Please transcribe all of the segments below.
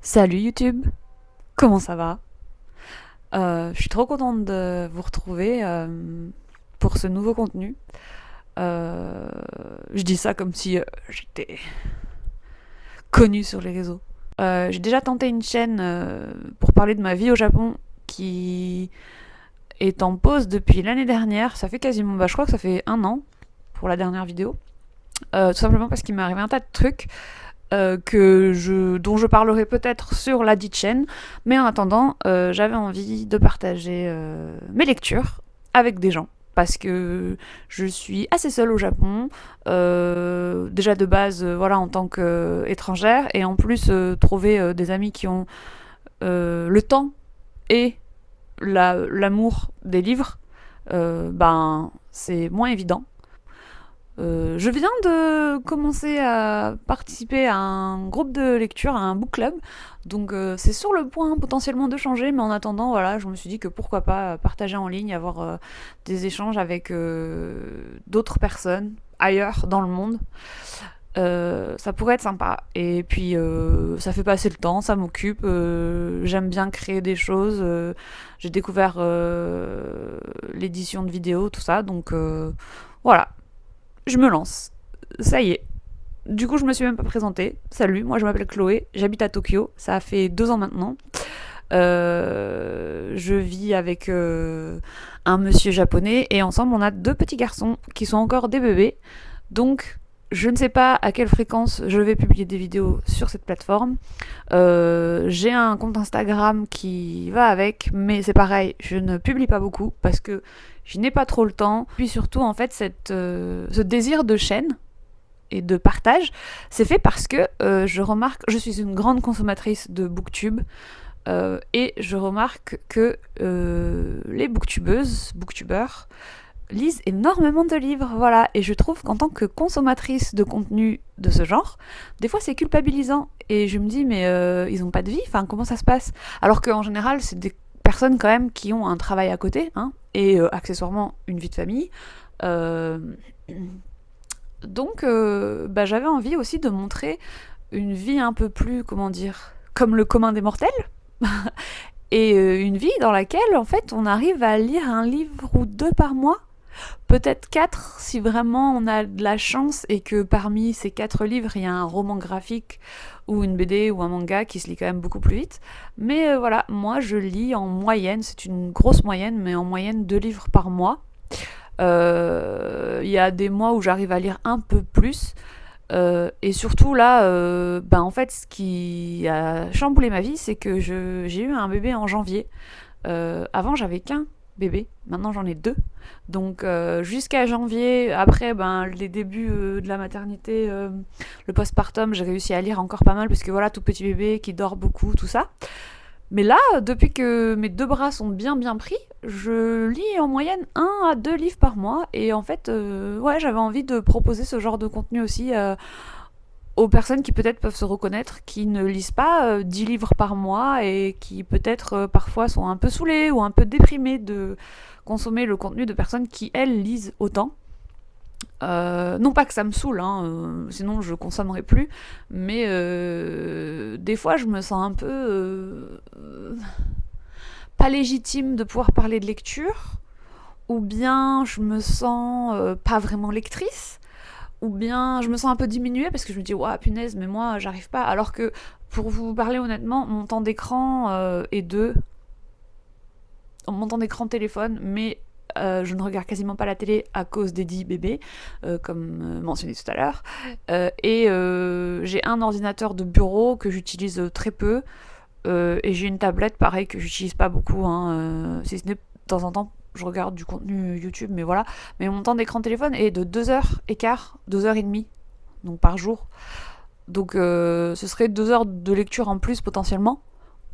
Salut YouTube, comment ça va? Je suis trop contente de vous retrouver pour ce nouveau contenu. Euh, je dis ça comme si j'étais connue sur les réseaux. J'ai déjà tenté une chaîne pour parler de ma vie au Japon qui est en pause depuis l'année dernière. Ça fait quasiment, je crois que ça fait un an pour la dernière vidéo. Tout simplement parce qu'il m'est arrivé un tas de trucs dont je parlerai peut-être sur la dite chaîne. Mais en attendant, j'avais envie de partager mes lectures avec des gens. Parce que je suis assez seule au Japon, déjà de base, voilà, en tant qu'étrangère, et en plus trouver des amis qui ont le temps et l'amour des livres, c'est moins évident. Je viens de commencer à participer à un groupe de lecture, à un book club, donc c'est sur le point potentiellement de changer, mais en attendant, voilà, je me suis dit que pourquoi pas partager en ligne, avoir des échanges avec d'autres personnes ailleurs dans le monde. Ça pourrait être sympa. Et puis, ça fait passer le temps, ça m'occupe. J'aime bien créer des choses. J'ai découvert l'édition de vidéos, tout ça. Donc, voilà, je me lance. Ça y est. Du coup, je me suis même pas présentée. Salut, moi je m'appelle Chloé, j'habite à Tokyo, ça a fait 2 ans maintenant. Je vis avec un monsieur japonais et ensemble on a 2 petits garçons qui sont encore des bébés. Donc, je ne sais pas à quelle fréquence je vais publier des vidéos sur cette plateforme. J'ai un compte Instagram qui va avec, mais c'est pareil, je ne publie pas beaucoup parce que je n'ai pas trop le temps. Puis surtout, en fait, ce désir de chaîne et de partage, c'est fait parce que je remarque, je suis une grande consommatrice de booktube, et je remarque que les booktubeuses, booktubeurs, lisent énormément de livres, voilà. Et je trouve qu'en tant que consommatrice de contenu de ce genre, des fois c'est culpabilisant. Et je me dis, mais ils ont pas de vie, enfin comment ça se passe? Alors qu'en général, c'est des personnes quand même qui ont un travail à côté, hein, et accessoirement une vie de famille. Euh, donc, j'avais envie aussi de montrer une vie un peu plus, comment dire, comme le commun des mortels. Et une vie dans laquelle, en fait, on arrive à lire un livre ou deux par mois, peut-être quatre si vraiment on a de la chance et que parmi ces 4 livres, il y a un roman graphique ou une BD ou un manga qui se lit quand même beaucoup plus vite. Mais voilà, moi je lis en moyenne, c'est une grosse moyenne, mais en moyenne 2 livres par mois. Il y a des mois où j'arrive à lire un peu plus. Et surtout là, en fait, ce qui a chamboulé ma vie, c'est que j'ai eu un bébé en janvier. Avant, j'avais qu'un bébé, maintenant j'en ai 2. Donc jusqu'à janvier, après les débuts de la maternité, le postpartum, j'ai réussi à lire encore pas mal parce que voilà, tout petit bébé qui dort beaucoup, tout ça. Mais là, depuis que mes 2 bras sont bien pris, je lis en moyenne 1 à 2 livres par mois. Et en fait, ouais, j'avais envie de proposer ce genre de contenu aussi aux personnes qui peut-être peuvent se reconnaître, qui ne lisent pas 10 livres par mois et qui peut-être parfois sont un peu saoulées ou un peu déprimées de consommer le contenu de personnes qui, elles, lisent autant. Non pas que ça me saoule, hein, sinon je consommerais plus, mais des fois je me sens un peu pas légitime de pouvoir parler de lecture, ou bien je me sens pas vraiment lectrice, ou bien je me sens un peu diminuée parce que je me dis ouah punaise mais moi j'arrive pas, alors que pour vous parler honnêtement mon temps d'écran est de mon temps d'écran de téléphone, mais je ne regarde quasiment pas la télé à cause des 10 bébés, comme mentionné tout à l'heure. Et j'ai un ordinateur de bureau que j'utilise très peu. Et j'ai une tablette, pareil, que j'utilise pas beaucoup, hein, si ce n'est de temps en temps, je regarde du contenu YouTube, mais voilà. Mais mon temps d'écran de téléphone est de 2 heures et quart, 2 heures et demie, donc par jour. Donc ce serait 2 heures de lecture en plus potentiellement,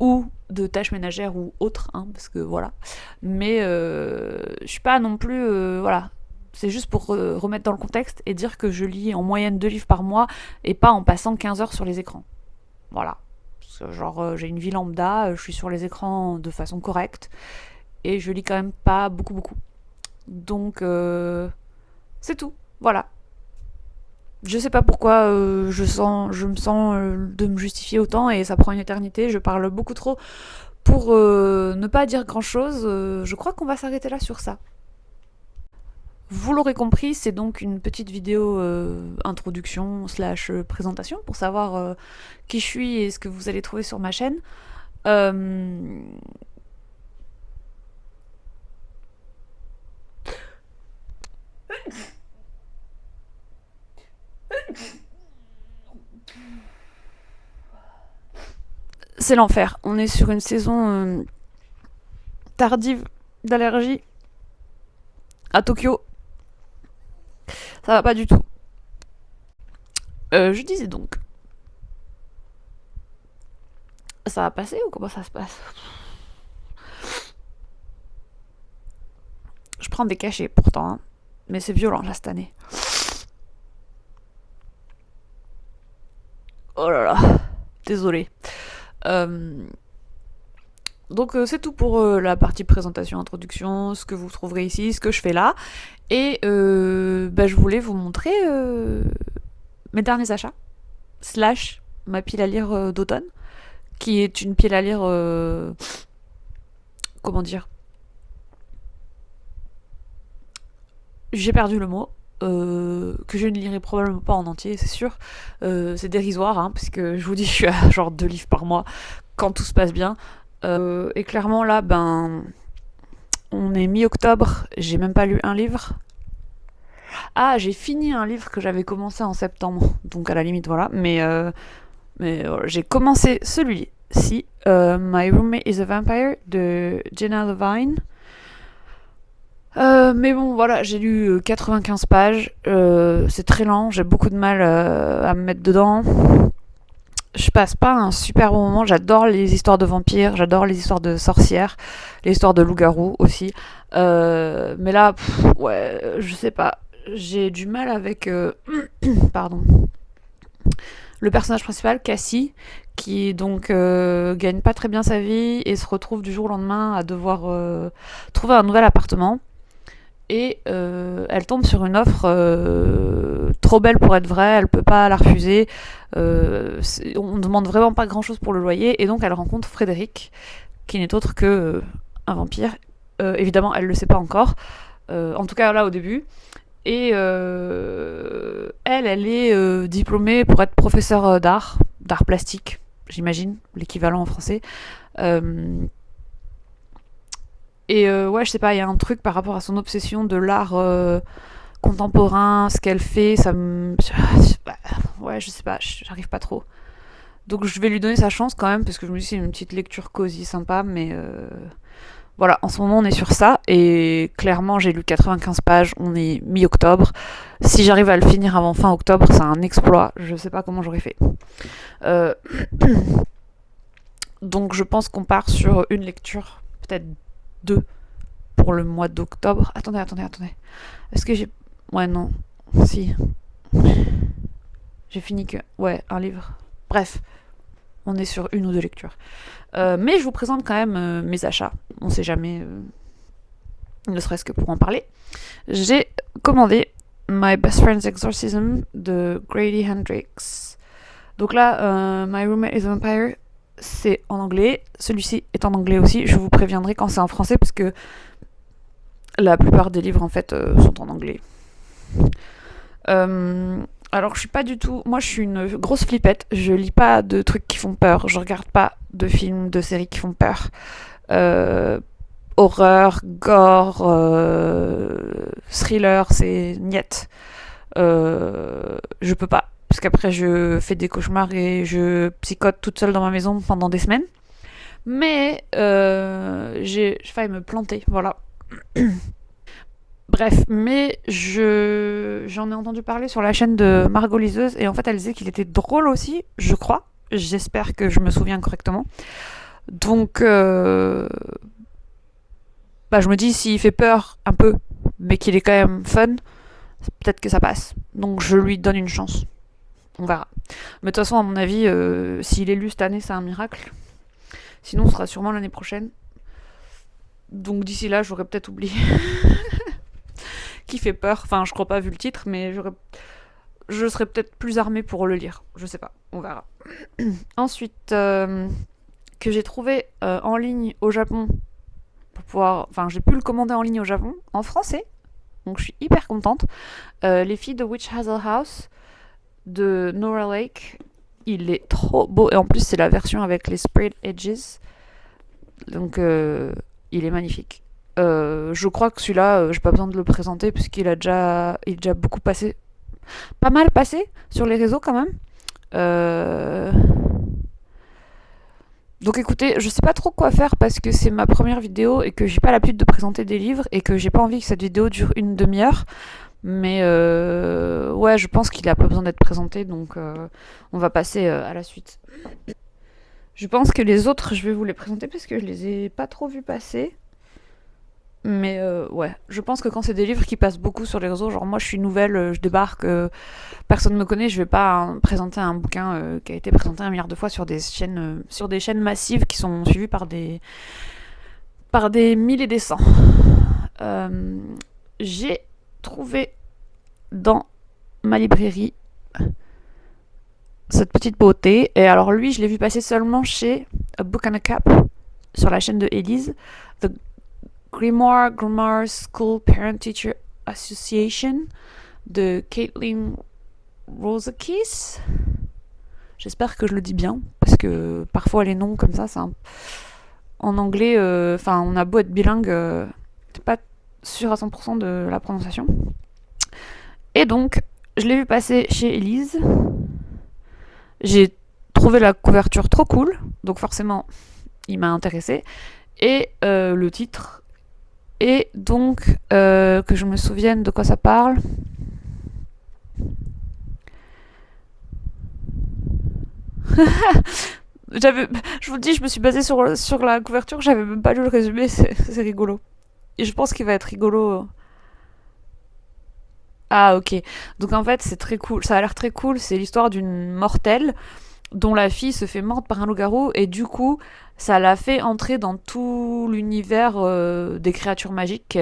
ou de tâches ménagères ou autres, hein, parce que voilà. Mais je suis pas non plus, voilà. C'est juste pour remettre dans le contexte et dire que je lis en moyenne 2 livres par mois et pas en passant 15 heures sur les écrans. Voilà. Parce que, genre, j'ai une vie lambda, je suis sur les écrans de façon correcte et je lis quand même pas beaucoup. Donc, c'est tout. Voilà. Je sais pas pourquoi je me sens de me justifier autant et ça prend une éternité. Je parle beaucoup trop pour ne pas dire grand chose. Je crois qu'on va s'arrêter là sur ça. Vous l'aurez compris, c'est donc une petite vidéo introduction slash présentation pour savoir qui je suis et ce que vous allez trouver sur ma chaîne. Euh, C'est l'enfer. On est sur une saison tardive d'allergie à Tokyo. Ça va pas du tout. Je disais donc, ça va passer ou comment ça se passe? Je prends des cachets pourtant, hein. Mais c'est violent là cette année. Oh là là, désolé. Euh, donc c'est tout pour la partie présentation, introduction, ce que vous trouverez ici, ce que je fais là. Et je voulais vous montrer mes derniers achats, slash ma pile à lire d'automne, qui est une pile à lire, comment dire, j'ai perdu le mot, que je ne lirai probablement pas en entier, c'est sûr. C'est dérisoire, hein, parce que je vous dis, je suis à genre 2 livres par mois, quand tout se passe bien. Et clairement, là, on est mi-octobre, j'ai même pas lu un livre. Ah, j'ai fini un livre que j'avais commencé en septembre, donc à la limite, voilà. Mais j'ai commencé celui-ci, My Roommate is a Vampire de Jenna Levine. Mais bon, voilà, j'ai lu 95 pages. C'est très lent, j'ai beaucoup de mal à me mettre dedans. Je passe pas un super bon moment. J'adore les histoires de vampires, j'adore les histoires de sorcières, les histoires de loups-garous aussi. Mais là, ouais, je sais pas. J'ai du mal avec, pardon, le personnage principal, Cassie, qui donc gagne pas très bien sa vie et se retrouve du jour au lendemain à devoir trouver un nouvel appartement. Et elle tombe sur une offre trop belle pour être vraie, elle peut pas la refuser. On ne demande vraiment pas grand chose pour le loyer, et donc elle rencontre Frédéric, qui n'est autre que un vampire. Évidemment, elle le sait pas encore, en tout cas là au début. Et elle est diplômée pour être professeure d'art plastique, j'imagine, l'équivalent en français. Euh, et ouais, je sais pas, il y a un truc par rapport à son obsession de l'art contemporain, ce qu'elle fait, ça me. Ouais, je sais pas, j'arrive pas trop. Donc je vais lui donner sa chance quand même, parce que je me dis c'est une petite lecture cosy, sympa, mais voilà, en ce moment on est sur ça, et clairement j'ai lu 95 pages, on est mi-octobre. Si j'arrive à le finir avant fin octobre, c'est un exploit, je sais pas comment j'aurais fait. Euh, Donc je pense qu'on part sur une lecture, peut-être deux, pour le mois d'octobre. Attendez. Est-ce que j'ai. Ouais, non. Si. J'ai fini que. Ouais, un livre. Bref, on est sur une ou deux lectures. Mais je vous présente quand même mes achats. On sait jamais, ne serait-ce que pour en parler. J'ai commandé My Best Friend's Exorcism de Grady Hendrix. Donc là, My Roommate is a Vampire, c'est en anglais. Celui-ci est en anglais aussi. Je vous préviendrai quand c'est en français, parce que la plupart des livres en fait sont en anglais. Alors je suis pas du tout. Moi je suis une grosse flippette. Je lis pas de trucs qui font peur. Je regarde pas de films, de séries qui font peur. Euh, Horreur, gore, thriller, c'est niet. Je peux pas. Parce qu'après je fais des cauchemars et je psychote toute seule dans ma maison pendant des semaines. Mais j'ai failli me planter, voilà. Bref, mais j'en ai entendu parler sur la chaîne de Margot Liseuse, et en fait elle disait qu'il était drôle aussi, je crois. J'espère que je me souviens correctement. Donc, je me dis, s'il fait peur un peu, mais qu'il est quand même fun, peut-être que ça passe. Donc je lui donne une chance. On verra. Mais de toute façon, à mon avis, s'il est lu cette année, c'est un miracle. Sinon, ce sera sûrement l'année prochaine. Donc d'ici là, j'aurais peut-être oublié. Qui fait peur. Enfin, je crois pas vu le titre, mais j'aurais. je serai peut-être plus armée pour le lire. Je sais pas, on verra. Ensuite, que j'ai trouvé en ligne au Japon, pour pouvoir... Enfin, j'ai pu le commander en ligne au Japon, en français, donc je suis hyper contente. Les filles de Witch Hazel House, de Nora Lake. Il est trop beau, et en plus c'est la version avec les sprayed edges, donc il est magnifique. Je crois que celui-là, j'ai pas besoin de le présenter puisqu'il il est déjà beaucoup passé, pas mal passé sur les réseaux quand même. Euh, Donc écoutez, je sais pas trop quoi faire parce que c'est ma première vidéo et que j'ai pas l'habitude de présenter des livres et que j'ai pas envie que cette vidéo dure une demi-heure. Mais ouais, je pense qu'il a pas besoin d'être présenté, donc on va passer à la suite. Je pense que les autres, je vais vous les présenter parce que je les ai pas trop vus passer. Mais ouais, je pense que quand c'est des livres qui passent beaucoup sur les réseaux, genre moi je suis nouvelle, je débarque, personne me connaît, je vais pas présenter un bouquin qui a été présenté un milliard de fois sur des chaînes massives qui sont suivies par des milliers et des cents. J'ai trouvé dans ma librairie cette petite beauté, et alors lui je l'ai vu passer seulement chez A Book and a Cap sur la chaîne de Élise, The Grimoire Grammar School Parent Teacher Association de Caitlin Rosakis. J'espère que je le dis bien, parce que parfois les noms comme ça, en anglais, on a beau être bilingue, t'es pas sûr à 100% de la prononciation. Et donc, je l'ai vu passer chez Élise. J'ai trouvé la couverture trop cool, donc forcément, il m'a intéressée. Et le titre. Et donc, que je me souvienne de quoi ça parle. Je vous le dis, je me suis basée sur la couverture, j'avais même pas lu le résumé, c'est rigolo. Et je pense qu'il va être rigolo. Ah ok, donc en fait c'est très cool, ça a l'air très cool, c'est l'histoire d'une mortelle dont la fille se fait mordre par un loup-garou et du coup ça l'a fait entrer dans tout l'univers des créatures magiques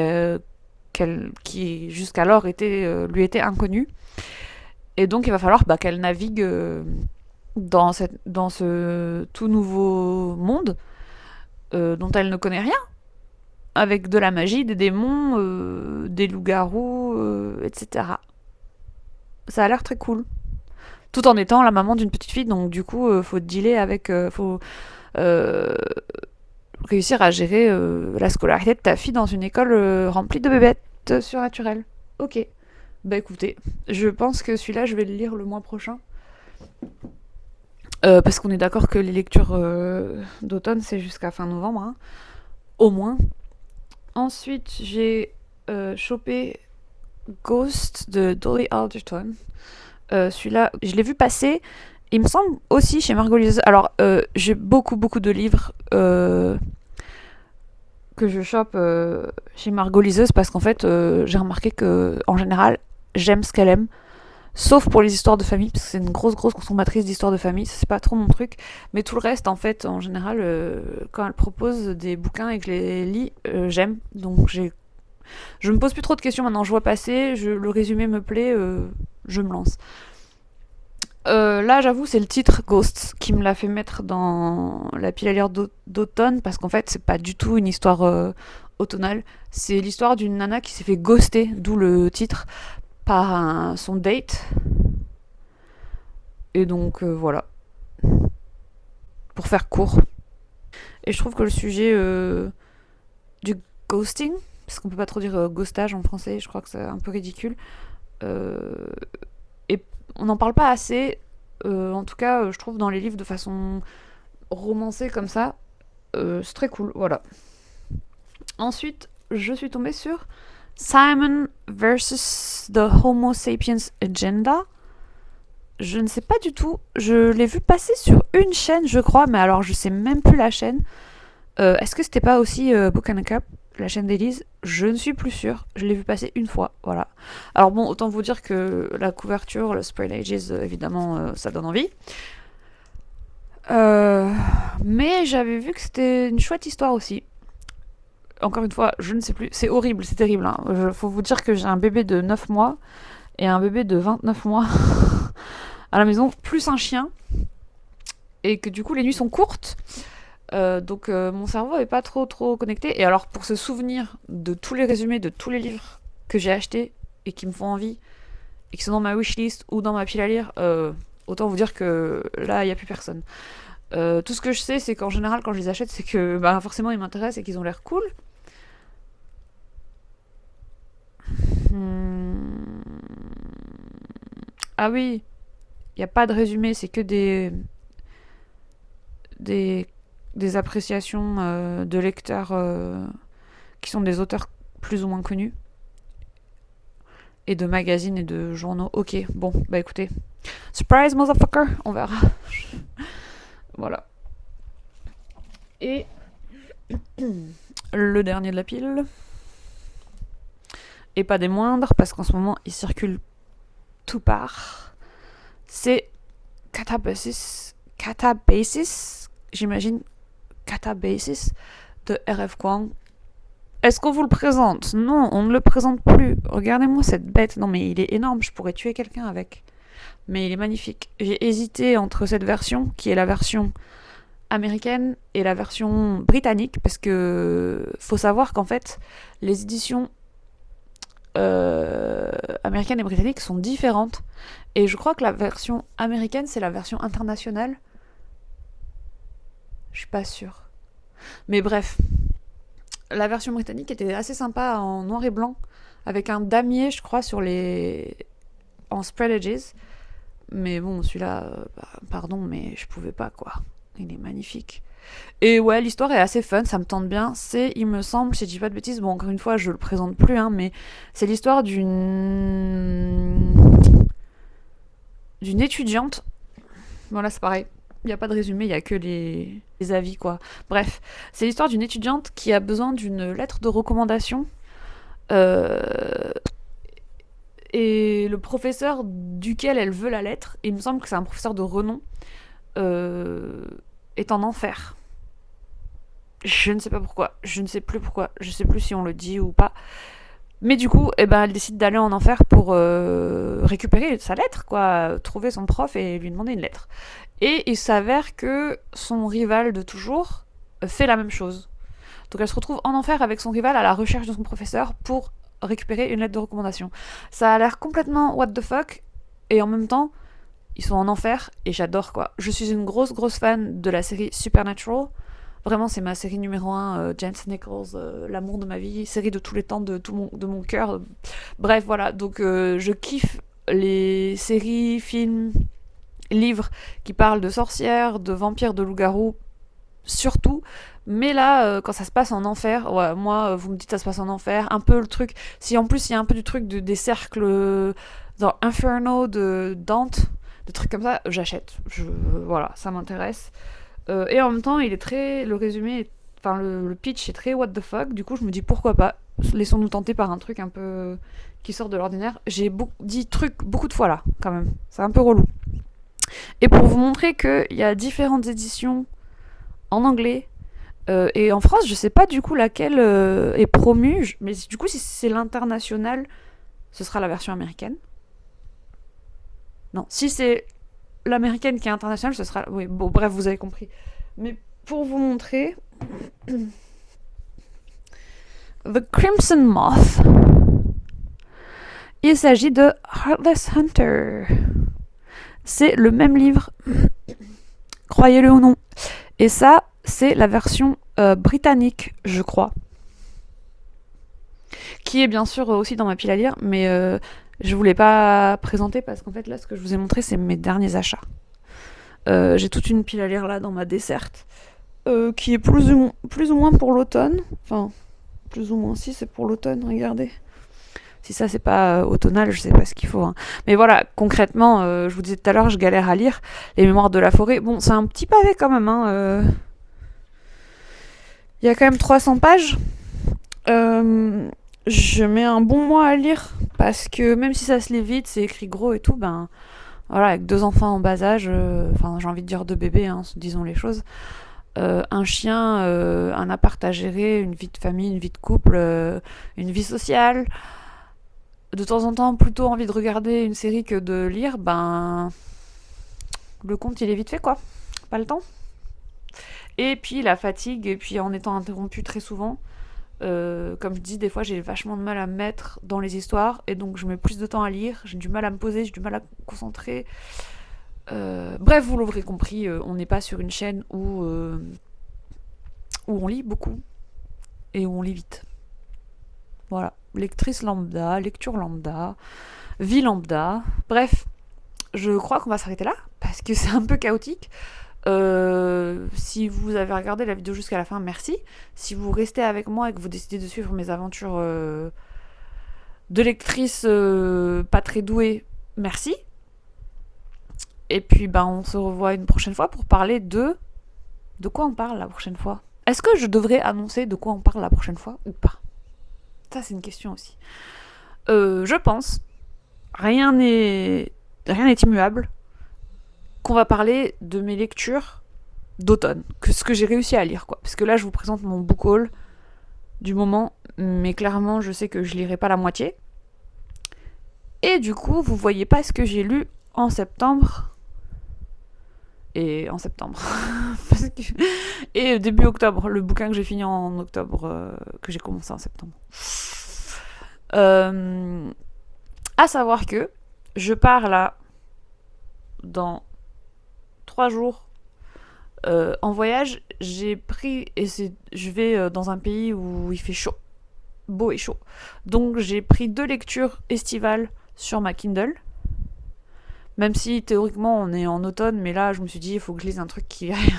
qui jusqu'alors lui étaient inconnues. Et donc il va falloir qu'elle navigue dans ce tout nouveau monde dont elle ne connaît rien, avec de la magie, des démons, des loups-garous, etc. Ça a l'air très cool. Tout en étant la maman d'une petite fille, donc du coup, faut dealer avec... faut euh, réussir à gérer la scolarité de ta fille dans une école remplie de bébêtes surnaturelles. Ok. Bah écoutez, je pense que celui-là, je vais le lire le mois prochain. Parce qu'on est d'accord que les lectures d'automne, c'est jusqu'à fin novembre, hein, au moins. Ensuite, j'ai chopé Ghost de Dolly Alderton. Celui-là, je l'ai vu passer. Il me semble aussi chez Margot Liseuse. Alors, j'ai beaucoup de livres que je chope chez Margot Liseuse parce qu'en fait, j'ai remarqué que en général, j'aime ce qu'elle aime. Sauf pour les histoires de famille, parce que c'est une grosse consommatrice d'histoires de famille, ça c'est pas trop mon truc. Mais tout le reste, en fait, en général, quand elle propose des bouquins et que je les lis, j'aime. Donc je me pose plus trop de questions maintenant, je vois passer, le résumé me plaît, je me lance. Là, j'avoue, c'est le titre Ghosts qui me l'a fait mettre dans la pile à lire d'automne, parce qu'en fait, c'est pas du tout une histoire automnale. C'est l'histoire d'une nana qui s'est fait ghoster, d'où le titre, par son date. Et donc, voilà. Pour faire court. Et je trouve que le sujet du ghosting, parce qu'on peut pas trop dire ghostage en français, je crois que c'est un peu ridicule. Et on n'en parle pas assez, en tout cas, je trouve dans les livres de façon romancée comme ça, c'est très cool, voilà. Ensuite, je suis tombée sur Simon versus the Homo Sapiens Agenda. Je ne sais pas du tout, je l'ai vu passer sur une chaîne, je crois, mais alors je sais même plus la chaîne. Est-ce que c'était pas aussi Book and a Cup, la chaîne d'Élise? Je ne suis plus sûre. Je l'ai vu passer une fois, voilà. Alors bon, autant vous dire que la couverture, le Sprayed Ages, évidemment, ça donne envie. Mais j'avais vu que c'était une chouette histoire aussi. Encore une fois, je ne sais plus. C'est horrible, c'est terrible. Hein. Faut vous dire que j'ai un bébé de 9 mois et un bébé de 29 mois à la maison, plus un chien, et que du coup les nuits sont courtes. Donc mon cerveau est pas trop connecté. Et alors pour se souvenir de tous les résumés de tous les livres que j'ai achetés et qui me font envie et qui sont dans ma wishlist ou dans ma pile à lire, autant vous dire que là il y a plus personne. Tout ce que je sais, c'est qu'en général quand je les achète, c'est que bah, forcément ils m'intéressent et qu'ils ont l'air cool. Hmm. Ah oui, il n'y a pas de résumé, c'est que des, des appréciations de lecteurs qui sont des auteurs plus ou moins connus, et de magazines et de journaux. Ok, bon, bah écoutez. Surprise, motherfucker, on verra. Voilà. Et le dernier de la pile, et pas des moindres, parce qu'en ce moment il circule tout part, c'est Catabasis, j'imagine, Catabasis de R.F. Kuang. Est-ce qu'on vous le présente? Non, on ne le présente plus. Regardez-moi cette bête. Non mais il est énorme, je pourrais tuer quelqu'un avec. Mais il est magnifique. J'ai hésité entre cette version, qui est la version américaine, et la version britannique, parce que faut savoir qu'en fait, les éditions américaines et britanniques sont différentes. Et je crois que la version américaine, c'est la version internationale. Je suis pas sûre. Mais bref, la version britannique était assez sympa en noir et blanc, avec un damier, je crois, sur les... en spread edges. Mais bon, celui-là, pardon, mais je pouvais pas, quoi. Il est magnifique. Et ouais, l'histoire est assez fun, ça me tente bien. C'est, il me semble, si je dis pas de bêtises, bon, encore une fois, je le présente plus, hein, mais c'est l'histoire d'une étudiante. Voilà, c'est pareil. Il n'y a pas de résumé, il n'y a que les avis, quoi. Bref, c'est l'histoire d'une étudiante qui a besoin d'une lettre de recommandation. Et le professeur duquel elle veut la lettre, il me semble que c'est un professeur de renom, est en enfer. Je ne sais pas pourquoi, je ne sais plus pourquoi, je sais plus si on le dit ou pas. Mais du coup, eh ben, elle décide d'aller en enfer pour récupérer sa lettre, quoi, trouver son prof et lui demander une lettre. Et il s'avère que son rival de toujours fait la même chose. Donc elle se retrouve en enfer avec son rival à la recherche de son professeur pour récupérer une lettre de recommandation. Ça a l'air complètement what the fuck, et en même temps, ils sont en enfer, et j'adore, quoi. Je suis une grosse fan de la série Supernatural. Vraiment, c'est ma série numéro 1, Jensen Nichols, l'amour de ma vie, série de tous les temps, de mon cœur. Bref, voilà, donc je kiffe les séries, films, livres qui parlent de sorcières, de vampires, de loups-garous, surtout. Mais là, quand ça se passe en enfer, ouais, moi, vous me dites ça se passe en enfer, un peu le truc. Si en plus il y a un peu du truc des cercles dans Inferno de Dante, des trucs comme ça, j'achète. Voilà, ça m'intéresse. Et en même temps, il est très. Le résumé, enfin le pitch est très what the fuck. Du coup, je me dis pourquoi pas. Laissons-nous tenter par un truc un peu qui sort de l'ordinaire. J'ai dit truc beaucoup de fois là, quand même. C'est un peu relou. Et pour vous montrer qu'il y a différentes éditions en anglais. Et en France, je sais pas du coup laquelle est promue, mais du coup, si c'est l'international, ce sera la version américaine. Non, si c'est l'américaine qui est internationale, ce sera. Oui, bon, bref, vous avez compris. Mais pour vous montrer. The Crimson Moth. Il s'agit de Heartless Hunter. C'est le même livre, croyez-le ou non. Et ça, c'est la version britannique, je crois. Qui est bien sûr aussi dans ma pile à lire, mais je voulais pas présenter parce qu'en fait là, ce que je vous ai montré, c'est mes derniers achats. J'ai toute une pile à lire là dans ma desserte, qui est plus ou moins pour l'automne. Enfin, plus ou moins, si c'est pour l'automne, regardez. Si ça c'est pas automnal, je sais pas ce qu'il faut. Hein. Mais voilà, concrètement, je vous disais tout à l'heure, je galère à lire Les Mémoires de la Forêt. Bon, c'est un petit pavé quand même. Hein, il y a quand même 300 pages. Je mets un bon mois à lire parce que même si ça se lit vite, c'est écrit gros et tout, ben voilà, avec 2 enfants en bas âge, enfin j'ai envie de dire 2 bébés, hein, disons les choses, un chien, un appart à gérer, une vie de famille, une vie de couple, une vie sociale, de temps en temps plutôt envie de regarder une série que de lire, ben le compte il est vite fait quoi, pas le temps. Et puis la fatigue, et puis en étant interrompu très souvent, comme je dis, des fois j'ai vachement de mal à me mettre dans les histoires, et donc je mets plus de temps à lire, j'ai du mal à me poser, j'ai du mal à me concentrer. Bref, vous l'aurez compris, on n'est pas sur une chaîne où on lit beaucoup et où on lit vite. Voilà, lectrice lambda, lecture lambda, vie lambda. Bref, je crois qu'on va s'arrêter là parce que c'est un peu chaotique. Si vous avez regardé la vidéo jusqu'à la fin, merci. Si vous restez avec moi et que vous décidez de suivre mes aventures de lectrice pas très douée, merci. Et puis ben on se revoit une prochaine fois pour parler de quoi on parle la prochaine fois. Est-ce que je devrais annoncer de quoi on parle la prochaine fois ou pas? Ça c'est une question aussi. Je pense, rien n'est immuable, qu'on va parler de mes lectures d'automne, que ce que j'ai réussi à lire quoi. Parce que là je vous présente mon book haul du moment, mais clairement je sais que je lirai pas la moitié. Et du coup vous voyez pas ce que j'ai lu en septembre. Et en septembre. Et début octobre, le bouquin que j'ai fini en octobre, que j'ai commencé en septembre. À savoir que je pars là dans 3 jours en voyage. J'ai pris et je vais dans un pays où il fait chaud, beau et chaud. Donc j'ai pris 2 lectures estivales sur ma Kindle. Même si théoriquement on est en automne, mais là je me suis dit il faut que je lise un truc qui aille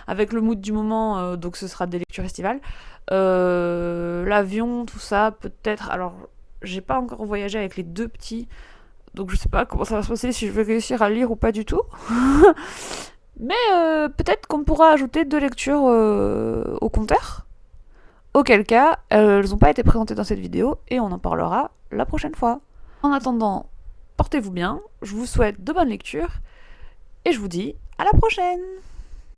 avec le mood du moment, donc ce sera des lectures estivales. L'avion, tout ça, peut-être. Alors j'ai pas encore voyagé avec les 2 petits, donc je sais pas comment ça va se passer, si je vais réussir à lire ou pas du tout. Mais peut-être qu'on pourra ajouter 2 lectures au compteur. Auquel cas, elles n'ont pas été présentées dans cette vidéo et on en parlera la prochaine fois. En attendant, portez-vous bien, je vous souhaite de bonnes lectures et je vous dis à la prochaine!